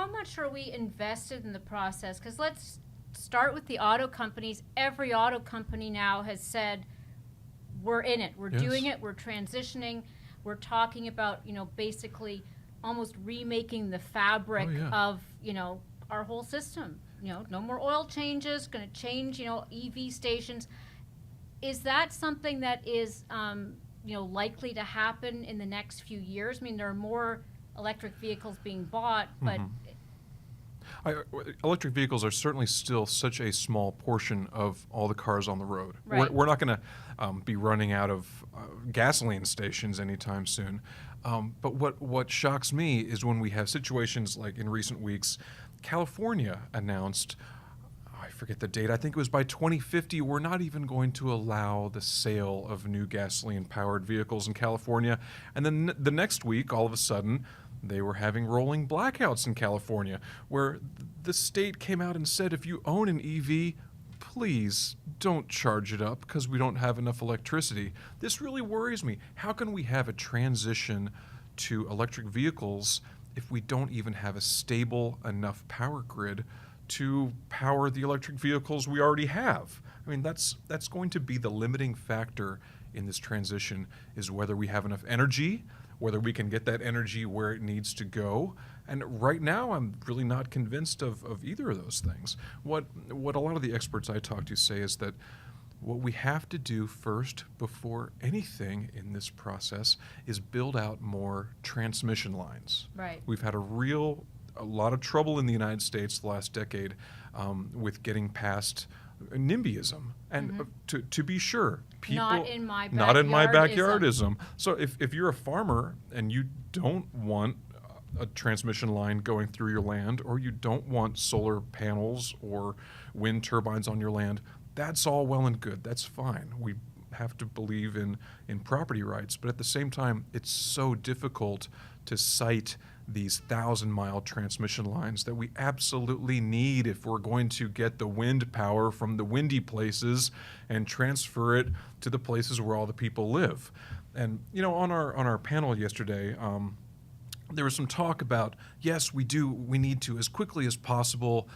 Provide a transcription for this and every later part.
how much are we invested in the process? Because let's start with the auto companies. Every auto company now has said, we're in it, we're doing it, we're transitioning, we're talking about, basically almost remaking the fabric of, our whole system. No more oil changes, going to change, EV stations. Is that something that is, likely to happen in the next few years? I mean, there are more electric vehicles being bought, but... Electric vehicles are certainly still such a small portion of all the cars on the road. Right. We're not going to be running out of gasoline stations anytime soon. But what shocks me is when we have situations like in recent weeks, California announced, I forget the date, I think it was by 2050, we're not even going to allow the sale of new gasoline-powered vehicles in California. And then the next week, all of a sudden, they were having rolling blackouts in California, where the state came out and said, if you own an EV, please don't charge it up because we don't have enough electricity. This really worries me. How can we have a transition to electric vehicles if we don't even have a stable enough power grid to power the electric vehicles we already have? I mean, that's going to be the limiting factor in this transition, is whether we have enough energy, whether we can get that energy where it needs to go. And right now, I'm really not convinced of either of those things. What a lot of the experts I talk to say is that what we have to do first, before anything in this process, is build out more transmission lines. Right. We've had a lot of trouble in the United States the last decade with getting past Nimbyism. And to be sure, people... Not in my backyardism. So if you're a farmer and you don't want a transmission line going through your land, or you don't want solar panels or wind turbines on your land, that's all well and good. That's fine. We have to believe in property rights. But at the same time, it's so difficult to site these 1,000-mile transmission lines that we absolutely need if we're going to get the wind power from the windy places and transfer it to the places where all the people live. And, on our panel yesterday, there was some talk about, yes, we need to, as quickly as possible,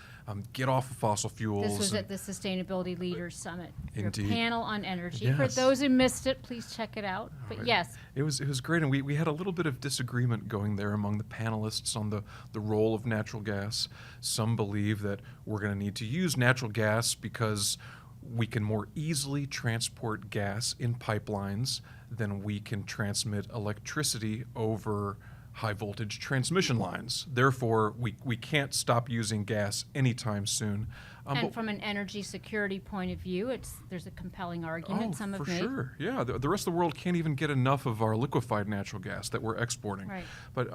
get off of fossil fuels. This was at the Sustainability Leaders Summit, Indeed. Your panel on energy. Yes. For those who missed it, please check it out. But yes. It was great, and we had a little bit of disagreement going there among the panelists on the role of natural gas. Some believe that we're going to need to use natural gas because we can more easily transport gas in pipelines than we can transmit electricity over high voltage transmission lines. Therefore, we can't stop using gas anytime soon. And from an energy security point of view, there's a compelling argument some have made. For sure. Yeah, the rest of the world can't even get enough of our liquefied natural gas that we're exporting. Right. But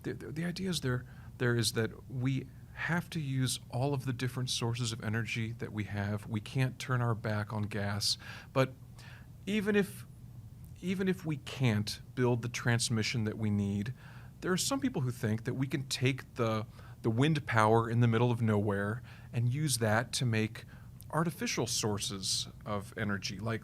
the idea is there is that we have to use all of the different sources of energy that we have. We can't turn our back on gas. But even if we can't build the transmission that we need, there are some people who think that we can take the wind power in the middle of nowhere and use that to make artificial sources of energy, like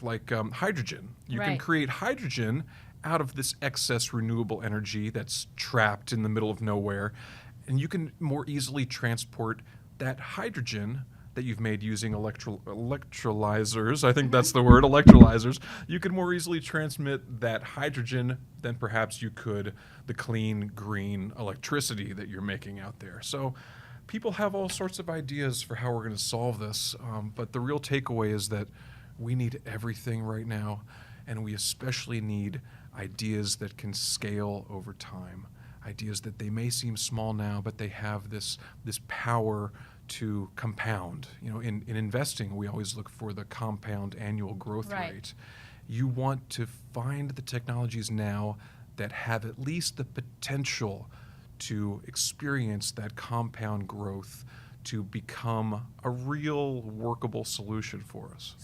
hydrogen. You can create hydrogen out of this excess renewable energy that's trapped in the middle of nowhere, and you can more easily transport that hydrogen that you've made using electrolyzers, I think that's the word, electrolyzers. You could more easily transmit that hydrogen than perhaps you could the clean, green electricity that you're making out there. So people have all sorts of ideas for how we're going to solve this, but the real takeaway is that we need everything right now, and we especially need ideas that can scale over time. Ideas that they may seem small now, but they have this power to compound. In investing, we always look for the compound annual growth rate. You want to find the technologies now that have at least the potential to experience that compound growth to become a real workable solution for us.